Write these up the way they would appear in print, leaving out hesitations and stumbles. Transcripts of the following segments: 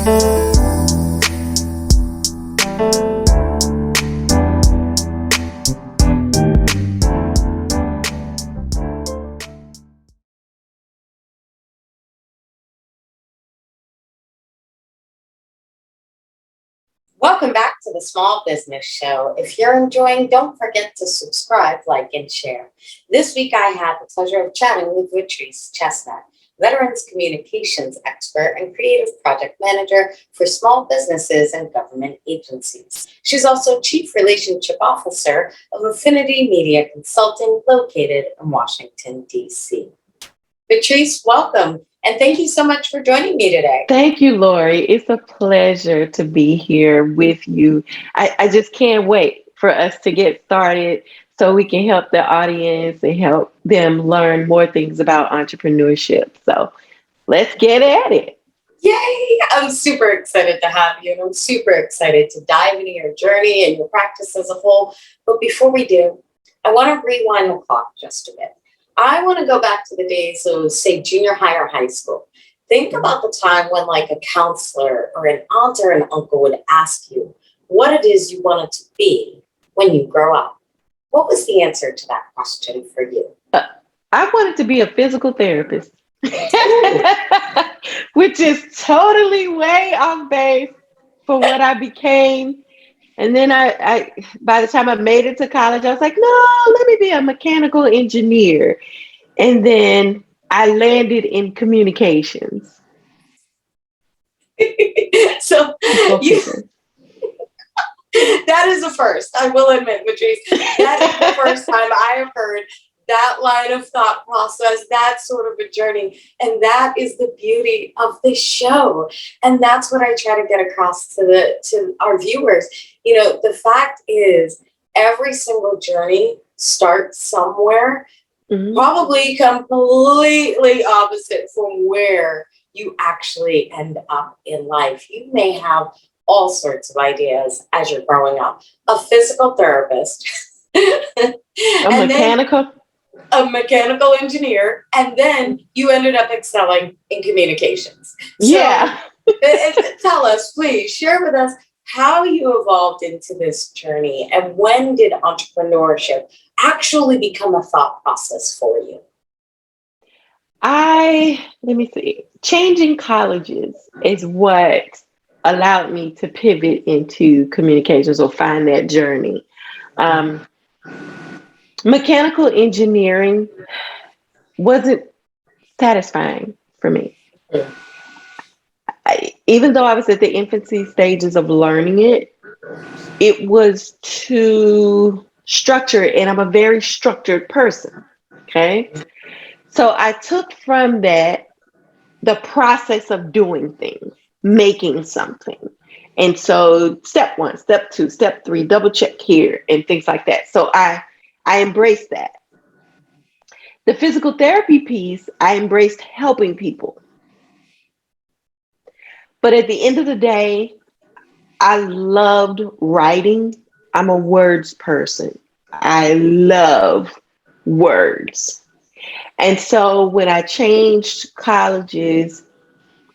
Welcome back to the Small Business Show. If you're enjoying, don't forget to subscribe, like, and share. This week I had the pleasure of chatting with Vatrice Chestnut, Veterans Communications Expert and Creative Project Manager for small businesses and government agencies. She's also Chief Relationship Officer of Affinity Media Consulting, located in Washington, D.C. Vatrice, welcome. And thank you so much for joining me today. Thank you, Lori. It's a pleasure to be here with you. I just can't wait for us to get started so we can help the audience and help them learn more things about entrepreneurship. So let's get at it. Yay! I'm super excited to have you, and I'm super excited to dive into your journey and your practice as a whole. But before we do, I want to rewind the clock just a bit. I want to go back to the days of, say, junior high or high school. Think about the time when, like, a counselor or an aunt or an uncle would ask you what it is you wanted to be when you grow up. What was the answer to that question for you? I wanted to be a physical therapist, which is totally way off base for what I became. And then I, by the time I made it to college, I was like, no, let me be a mechanical engineer. And then I landed in communications. So that is a first, I will admit, Vatrice. That is the first time I have heard that line of thought process, that sort of a journey. And that is the beauty of this show. And that's what I try to get across to our viewers. You know, the fact is, every single journey starts somewhere, probably completely opposite from where you actually end up in life. You may have all sorts of ideas as you're growing up. A physical therapist, a mechanical engineer, and then you ended up excelling in communications. Yeah. So tell us, please, share with us how you evolved into this journey, and when did entrepreneurship actually become a thought process for you? Changing colleges is what allowed me to pivot into communications or find that journey. Mechanical engineering wasn't satisfying for me. Even though I was at the infancy stages of learning it, it was too structured, and I'm a very structured person. Okay. So I took from that the process of doing things, making something. And so step 1, step 2, step 3, double check here and things like that. So I embraced that. The physical therapy piece, I embraced helping people. But at the end of the day, I loved writing. I'm a words person. I love words. And so when I changed colleges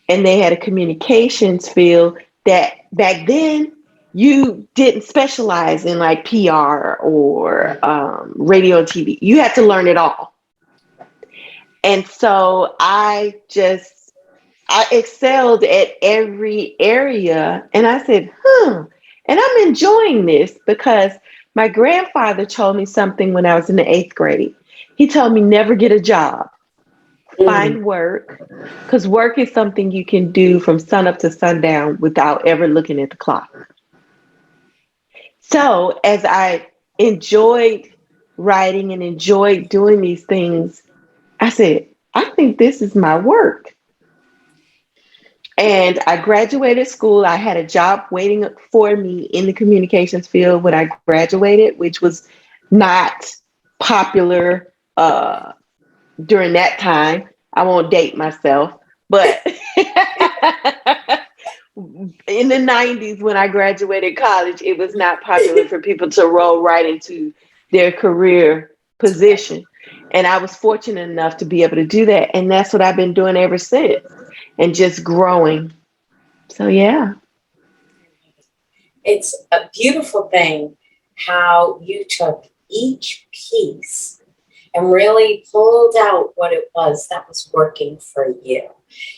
and they had a communications field, that back then you didn't specialize in like PR or radio and TV. You had to learn it all. And so I excelled at every area. And I said, and I'm enjoying this because my grandfather told me something when I was in the 8th grade. He told me never get a job, find work, because work is something you can do from sun up to sundown without ever looking at the clock. So as I enjoyed writing and enjoyed doing these things, I said, I think this is my work. And I graduated school. I had a job waiting for me in the communications field when I graduated, which was not popular during that time. I won't date myself, but in the 90s when I graduated college, it was not popular for people to roll right into their career position. And I was fortunate enough to be able to do that. And that's what I've been doing ever since, and just growing. So yeah. It's a beautiful thing how you took each piece and really pulled out what it was that was working for you.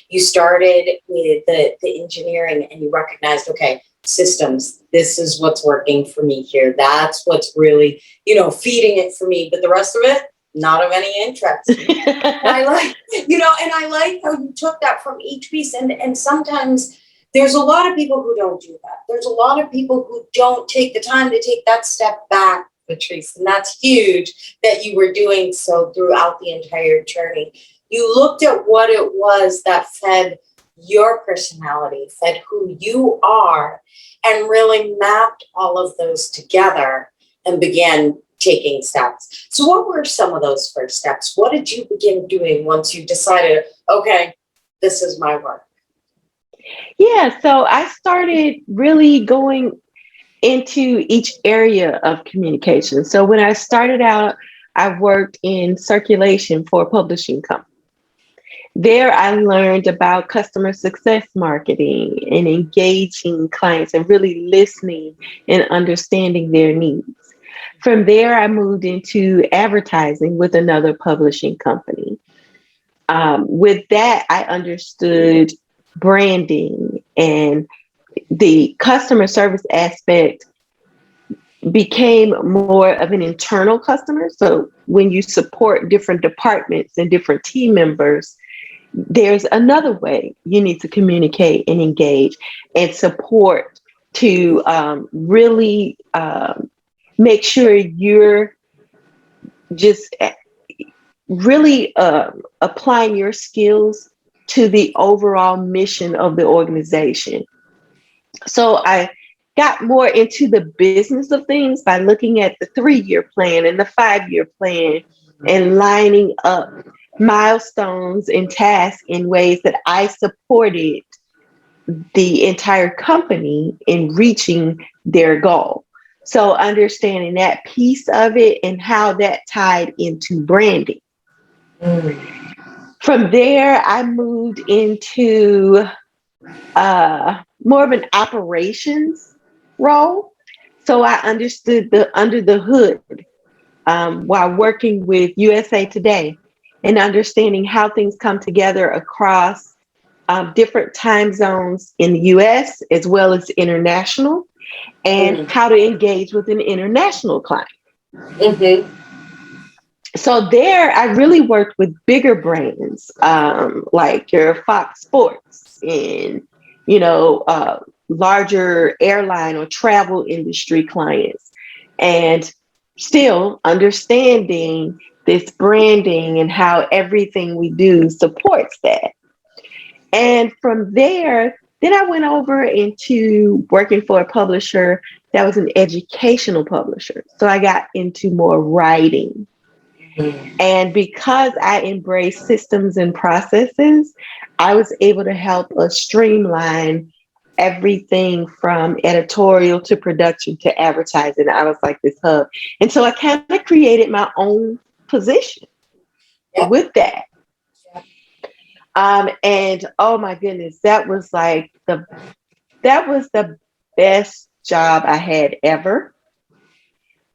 You started with the engineering and you recognized, okay, systems, this is what's working for me here. That's what's really, feeding it for me. But the rest of it, not of any interest. I like, and I like how you took that from each piece. And sometimes there's a lot of people who don't do that. There's a lot of people who don't take the time to take that step back, Vatrice. And that's huge that you were doing so throughout the entire journey. You looked at what it was that fed your personality, fed who you are, and really mapped all of those together and began taking steps. So what were some of those first steps? What did you begin doing once you decided, okay, this is my work? Yeah, so I started really going into each area of communication. So when I started out, I worked in circulation for a publishing company. There, I learned about customer success marketing and engaging clients and really listening and understanding their needs. From there, I moved into advertising with another publishing company. With that, I understood branding and the customer service aspect became more of an internal customer. So when you support different departments and different team members, there's another way you need to communicate and engage and support to really make sure you're just really applying your skills to the overall mission of the organization. So I got more into the business of things by looking at the 3-year plan and the 5-year plan and lining up milestones and tasks in ways that I supported the entire company in reaching their goal. So understanding that piece of it and how that tied into branding. From there, I moved into more of an operations role. So I understood the under the hood while working with USA Today and understanding how things come together across different time zones in the US as well as international, and how to engage with an international client. Mm-hmm. So there, I really worked with bigger brands like your Fox Sports and, larger airline or travel industry clients, and still understanding this branding and how everything we do supports that. And from there, then I went over into working for a publisher that was an educational publisher. So I got into more writing. And because I embraced systems and processes, I was able to help us streamline everything from editorial to production to advertising. I was like this hub. And so I kind of created my own position with that. And oh my goodness, that was the best job I had ever,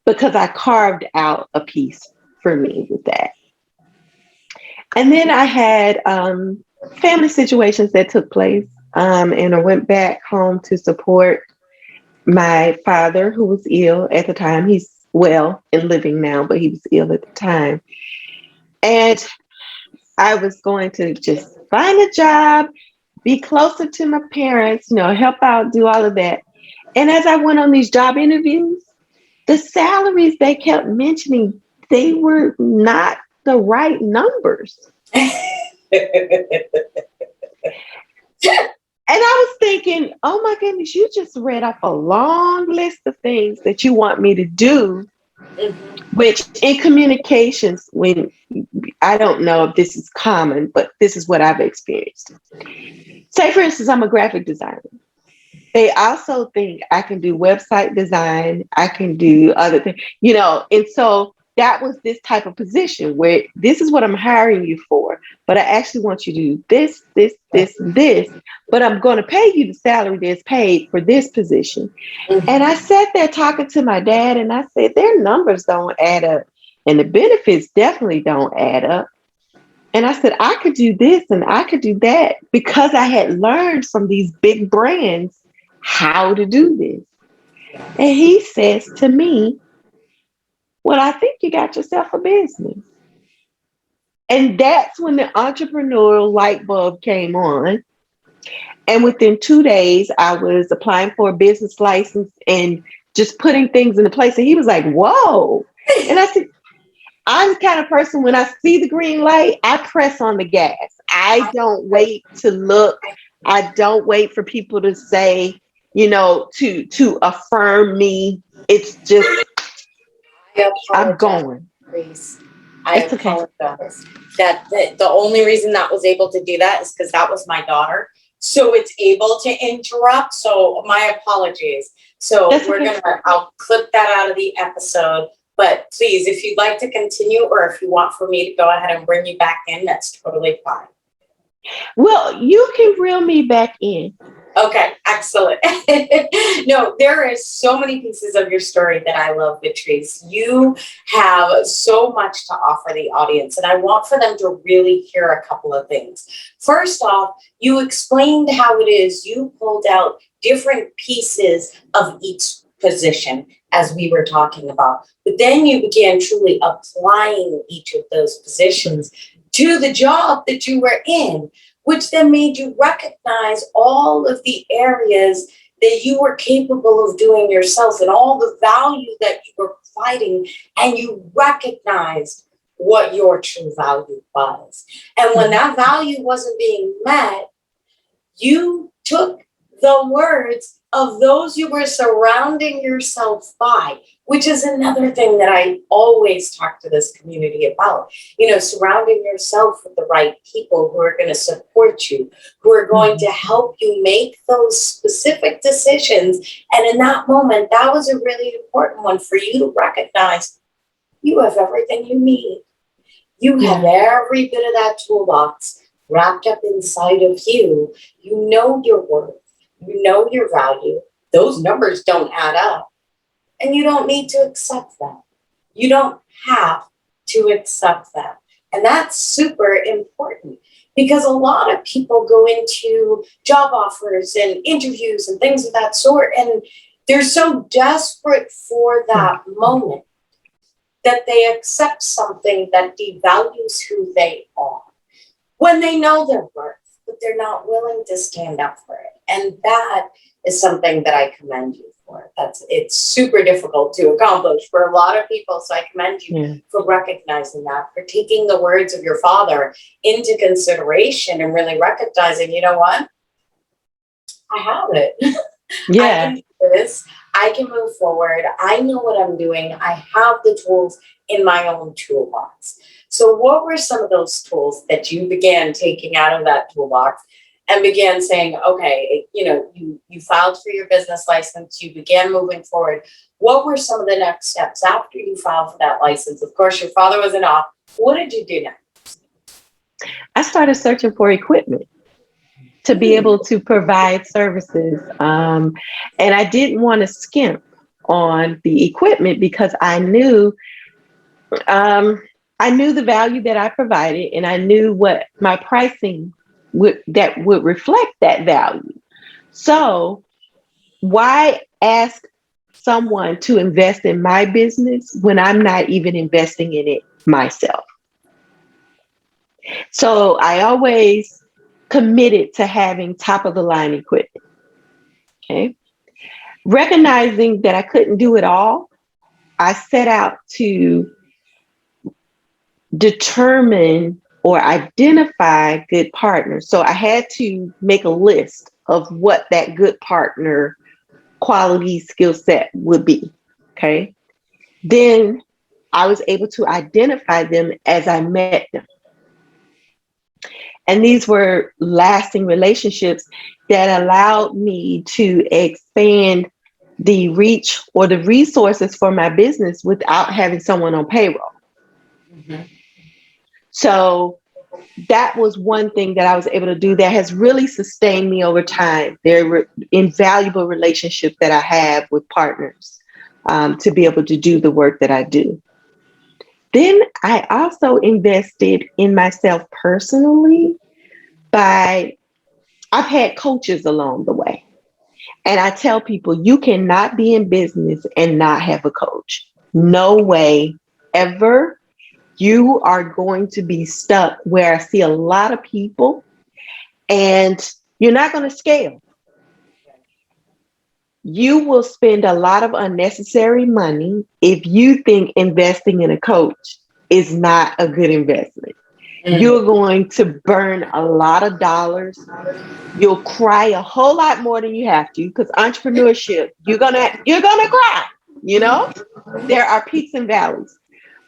because I carved out a piece for me with that. And then I had family situations that took place, and I went back home to support my father, who was ill at the time. He's well and living now, but he was ill at the time. And I was going to just find a job, be closer to my parents, help out, do all of that. And as I went on these job interviews, the salaries they kept mentioning, they were not the right numbers. And I was thinking, oh my goodness, you just read off a long list of things that you want me to do, which in communications, when I don't know if this is common, but this is what I've experienced. Say, for instance, I'm a graphic designer. They also think I can do website design, I can do other things, and so that was this type of position where this is what I'm hiring you for, but I actually want you to do this, this, this, and this, but I'm going to pay you the salary that's paid for this position. And I sat there talking to my dad and I said, their numbers don't add up and the benefits definitely don't add up. And I said, I could do this and I could do that because I had learned from these big brands how to do this. And he says to me, well, I think you got yourself a business. And that's when the entrepreneurial light bulb came on. And within 2 days, I was applying for a business license and just putting things into place. And he was like, whoa. And I said, I'm the kind of person when I see the green light, I press on the gas. I don't wait to look. I don't wait for people to say, to affirm me. It's just, I I'm apologize, going. Grace. I It's okay. apologize. That the only reason that was able to do that is because that was my daughter. So it's able to interrupt. So my apologies. So That's okay. I'll clip that out of the episode. But please, if you'd like to continue or if you want for me to go ahead and bring you back in, that's totally fine. Well, you can reel me back in. Okay, excellent. No, there is so many pieces of your story that I love, Vatrice. You have so much to offer the audience, and I want for them to really hear a couple of things. First off, you explained how it is you pulled out different pieces of each position as we were talking about, but then you began truly applying each of those positions to the job that you were in, which then made you recognize all of the areas that you were capable of doing yourself and all the value that you were providing, and you recognized what your true value was. And when that value wasn't being met, you took the words of those you were surrounding yourself by, which is another thing that I always talk to this community about. Surrounding yourself with the right people who are going to support you, who are going to help you make those specific decisions. And in that moment, that was a really important one for you to recognize you have everything you need. You have every bit of that toolbox wrapped up inside of you. You know your worth. You know your value. Those numbers don't add up. And you don't need to accept that. You don't have to accept that. And that's super important because a lot of people go into job offers and interviews and things of that sort, and they're so desperate for that moment that they accept something that devalues who they are when they know their worth, but they're not willing to stand up for it. And that is something that I commend you for. It's super difficult to accomplish for a lot of people. So I commend you for recognizing that, for taking the words of your father into consideration and really recognizing, you know what? I have it. Yeah. I can do this. I can move forward. I know what I'm doing. I have the tools in my own toolbox. So what were some of those tools that you began taking out of that toolbox and began saying, okay, you filed for your business license, you began moving forward. What were some of the next steps after you filed for that license? Of course, your father wasn't off. What did you do next? I started searching for equipment to be able to provide services. And I didn't want to skimp on the equipment because I knew the value that I provided, and I knew what my pricing would reflect that value. So why ask someone to invest in my business when I'm not even investing in it myself? So I always committed to having top of the line equipment. Okay. Recognizing that I couldn't do it all, I set out to determine or identify good partners. So I had to make a list of what that good partner quality skill set would be. Okay. Then I was able to identify them as I met them. And these were lasting relationships that allowed me to expand the reach or the resources for my business without having someone on payroll. Mhm. So that was one thing that I was able to do that has really sustained me over time. There were invaluable relationships that I have with partners to be able to do the work that I do. Then I also invested in myself personally by I've had coaches along the way. And I tell people you cannot be in business and not have a coach. No way ever. You are going to be stuck where I see a lot of people and you're not going to scale. You will spend a lot of unnecessary money if you think investing in a coach is not a good investment. You're going to burn a lot of dollars. You'll cry a whole lot more than you have to because entrepreneurship, you're gonna cry, you know? There are peaks and valleys.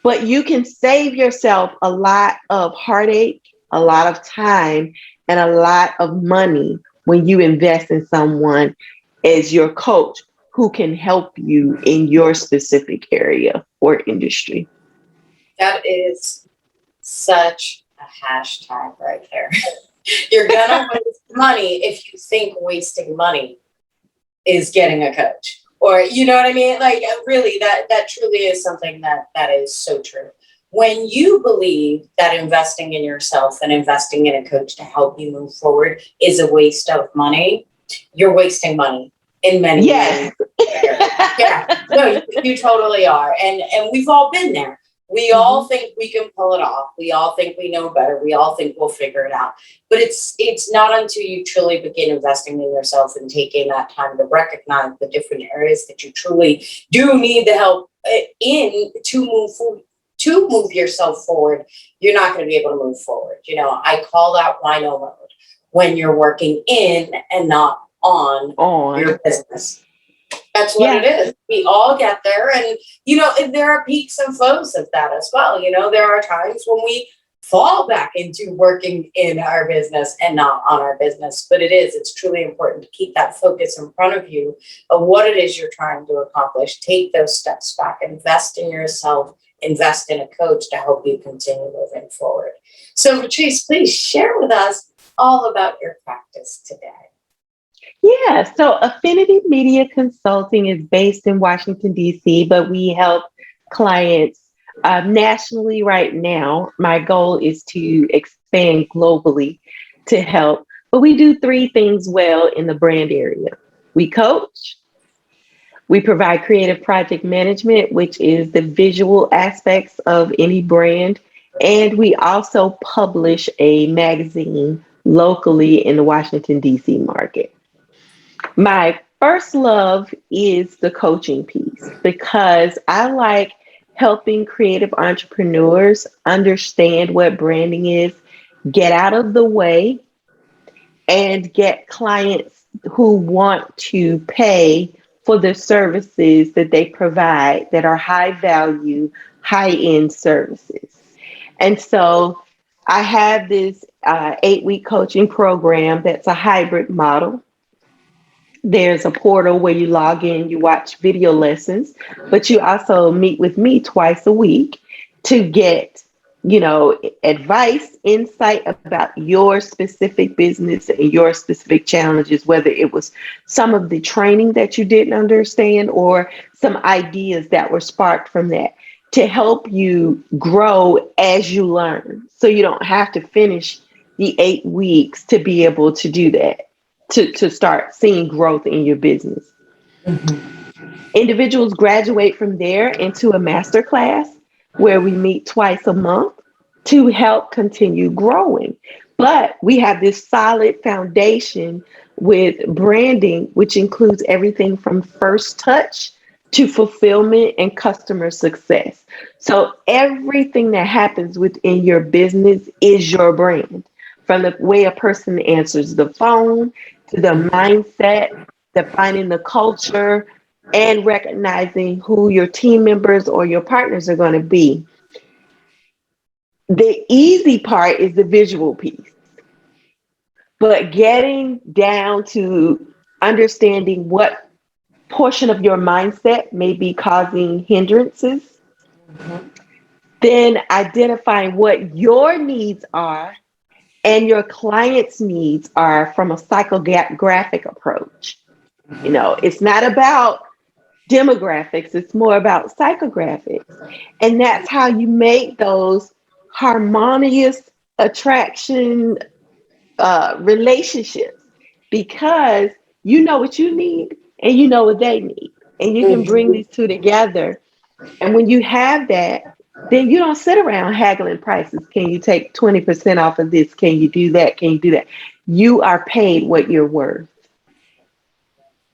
But you can save yourself a lot of heartache, a lot of time, and a lot of money when you invest in someone as your coach who can help you in your specific area or industry. That is such a hashtag right there. You're gonna waste money if you think wasting money is getting a coach. Or you know what I mean? Like really that truly is something that is so true. When you believe that investing in yourself and investing in a coach to help you move forward is a waste of money, you're wasting money in many, Yes. many areas. Yeah. No, you totally are. And we've all been there. We all Mhm. think we can pull it off. We all think we know better. We all think we'll figure it out. But it's not until you truly begin investing in yourself and taking that time to recognize the different areas that you truly do need the help in to move yourself forward. You're not going to be able to move forward. You know, I call that wino mode when you're working in and not on On. your business. That's what it Yeah. is. We all get there. And, you know, and there are peaks and flows of that as well. You know, there are times when we fall back into working in our business and not on our business. But it's truly important to keep that focus in front of you of what it is you're trying to accomplish. Take those steps back, invest in yourself, invest in a coach to help you continue moving forward. So, Vatrice, please share with us all about your practice today. Yeah, so Affinity Media Consulting is based in Washington, D.C., but we help clients nationally right now. My goal is to expand globally to help, but we do three things well in the brand area. We coach, we provide creative project management, which is the visual aspects of any brand, and we also publish a magazine locally in the Washington, D.C. market. My first love is the coaching piece because I like helping creative entrepreneurs understand what branding is, get out of the way, and get clients who want to pay for the services that they provide that are high value, high end services. And so I have this 8-week coaching program that's a hybrid model. There's a portal where you log in, you watch video lessons, but you also meet with me twice a week to get, advice, insight about your specific business and your specific challenges, whether it was some of the training that you didn't understand or some ideas that were sparked from that to help you grow as you learn. So you don't have to finish the 8 weeks to be able to do that to start seeing growth in your business. Individuals graduate from there into a master class where we meet twice a month to help continue growing. But we have this solid foundation with branding, which includes everything from first touch to fulfillment and customer success. So everything that happens within your business is your brand. From the way a person answers the phone to the mindset, defining the culture, and recognizing who your team members or your partners are going to be. The easy part is the visual piece, but getting down to understanding what portion of your mindset may be causing hindrances, Mhm. then identifying what your needs are and your client's needs are from a psychographic approach. You know, it's not about demographics, it's more about psychographics. And that's how you make those harmonious attraction relationships, because you know what you need and you know what they need. And you can bring Mhm. these two together. And when you have that, then you don't sit around haggling prices. Can you take 20% off of this? Can you do that? Can you do that? You are paid what you're worth.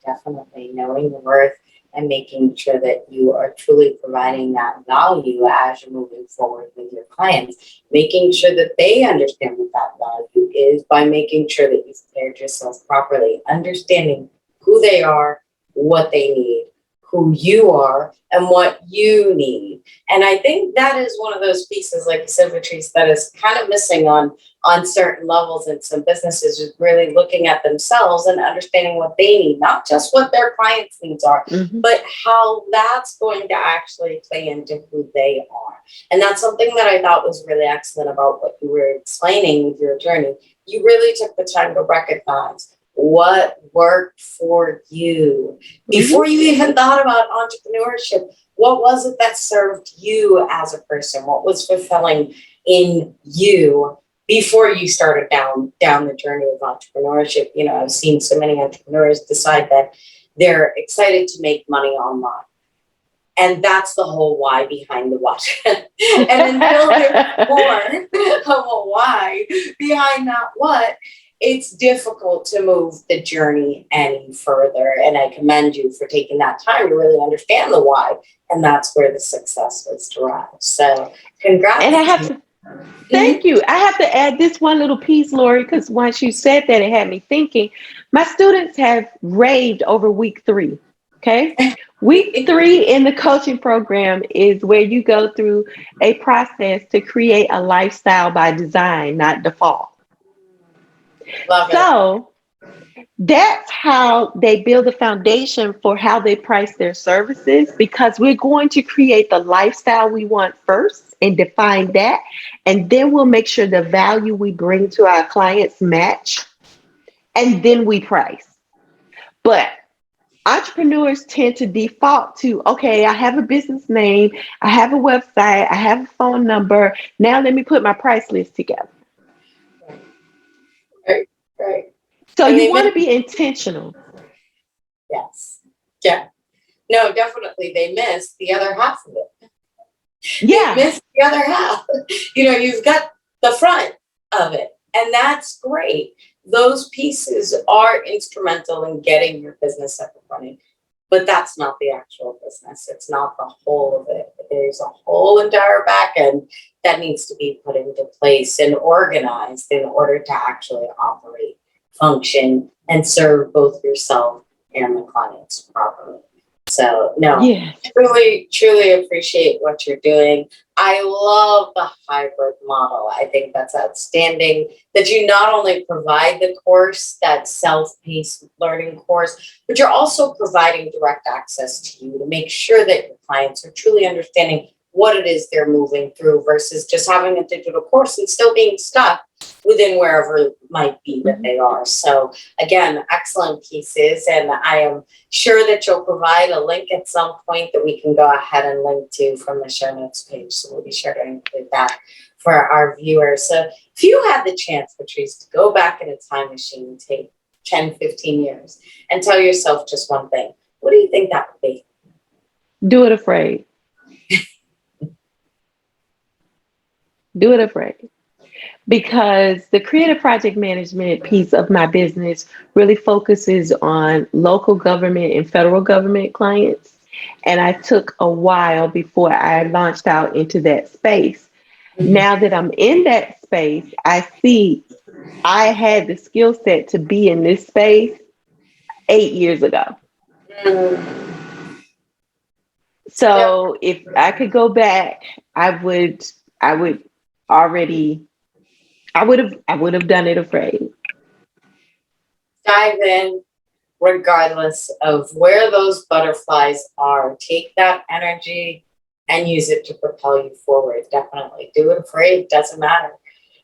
Definitely knowing your worth and making sure that you are truly providing that value as you're moving forward with your clients, making sure that they understand what that value is by making sure that you've prepared yourself properly, understanding who they are, what they need, who you are, and what you need. And I think that is one of those pieces, like you said, Vatrice, that is kind of missing on certain levels in some businesses, is really looking at themselves and understanding what they need, not just what their clients' needs are, Mhm. but how that's going to actually play into who they are. And that's something that I thought was really excellent about what you were explaining with your journey. You really took the time to recognize what worked for you Mhm. before you even thought about entrepreneurship. What was it that served you as a person? What was fulfilling in you before you started down the journey of entrepreneurship? You know, I've seen so many entrepreneurs decide that they're excited to make money online. And that's the whole why behind the what. And until there's more of a why behind that what, it's difficult to move the journey any further. And I commend you for taking that time to really understand the why. And that's where the success was derived. So And I congrats have to to you. thank you. I have to add this one little piece, Lori, because once you said that, it had me thinking. My students have raved over week 3. Okay. Week 3 in the coaching program is where you go through a process to create a lifestyle by design, not default. Love it. So that's how they build a foundation for how they price their services, because we're going to create the lifestyle we want first and define that. And then we'll make sure the value we bring to our clients match. And then we price. But entrepreneurs tend to default to, okay, I have a business name, I have a website, I have a phone number. Now let me put my price list together. Right, right. So And you they want to miss, be intentional. yes. Yeah. No, definitely they miss the other half of it. They Yeah. miss the other half. You know, you've got the front of it, and that's great. Those pieces are instrumental in getting your business up and running, but that's not the actual business. It's not the whole of it. There's a whole entire back end that needs to be put into place and organized in order to actually operate, function, and serve both yourself and the clients properly. So, no, Yes. truly, truly appreciate what you're doing. I love the hybrid model. I think that's outstanding that you not only provide the course, that self-paced learning course, but you're also providing direct access to you to make sure that your clients are truly understanding what it is they're moving through versus just having a digital course and still being stuck within wherever it might be that Mhm. they are. So again, excellent pieces. And I am sure that you'll provide a link at some point that we can go ahead and link to from the show notes page. So we'll be sure to include that for our viewers. So if you had the chance, Patrice, to go back in a time machine, take 10, 15 years and tell yourself just one thing, what do you think that would be? Do it afraid. Do it afraid. Because the creative project management piece of my business really focuses on local government and federal government clients. And I took a while before I launched out into that space. Now that I'm in that space, I see I had the skill set to be in this space 8 years ago. Yep. So if I could go back, I would already, I would have done it afraid. Dive in, regardless of where those butterflies are. Take that energy and use it to propel you forward. Definitely. Do it afraid, doesn't matter.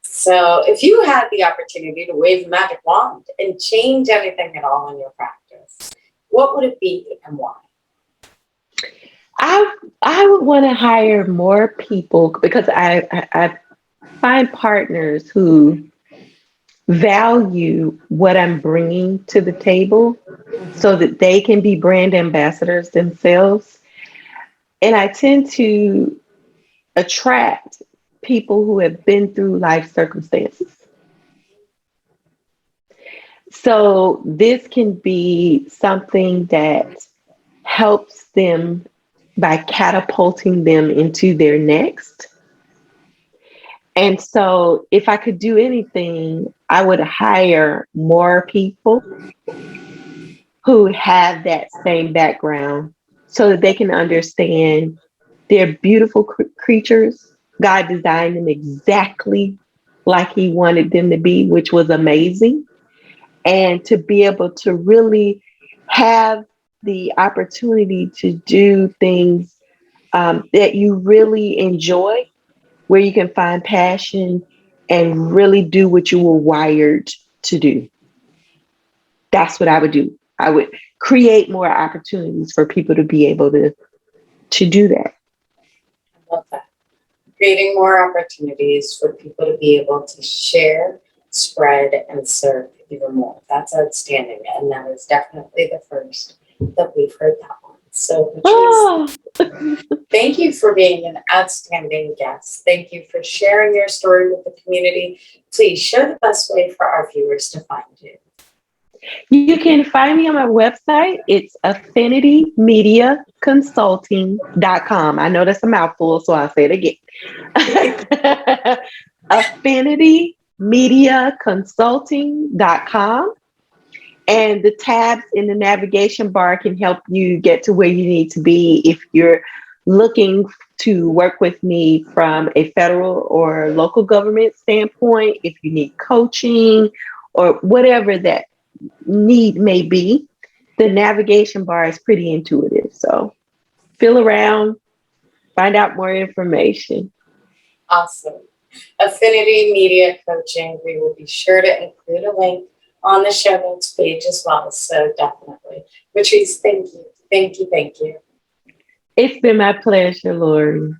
So if you had the opportunity to wave a magic wand and change anything at all in your practice, what would it be and why? I would want to hire more people because I find partners who value what I'm bringing to the table so that they can be brand ambassadors themselves. And I tend to attract people who have been through life circumstances. So this can be something that helps them by catapulting them into their next. And so if I could do anything, I would hire more people who have that same background so that they can understand they're beautiful creatures. God designed them exactly like He wanted them to be, which was amazing. And to be able to really have the opportunity to do things that you really enjoy, where you can find passion and really do what you were wired to do. That's what I would do. I would create more opportunities for people to be able to do that. I love that. Creating more opportunities for people to be able to share, spread, and serve even more. That's outstanding. And that is definitely the first that we've heard that one. So, Vatrice, thank you for being an outstanding guest. Thank you for sharing your story with the community. Please share the best way for our viewers to find you. You can find me on my website. It's affinitymediaconsulting.com. I know that's a mouthful, so I'll say it again. affinitymediaconsulting.com. And the tabs in the navigation bar can help you get to where you need to be if you're looking to work with me from a federal or local government standpoint, if you need coaching or whatever that need may be. The navigation bar is pretty intuitive. So feel around, find out more information. Awesome. Affinity Media Coaching. We will be sure to include a link on the show notes page as well. So definitely. Vatrice, thank you. Thank you. Thank you. It's been my pleasure, Lori.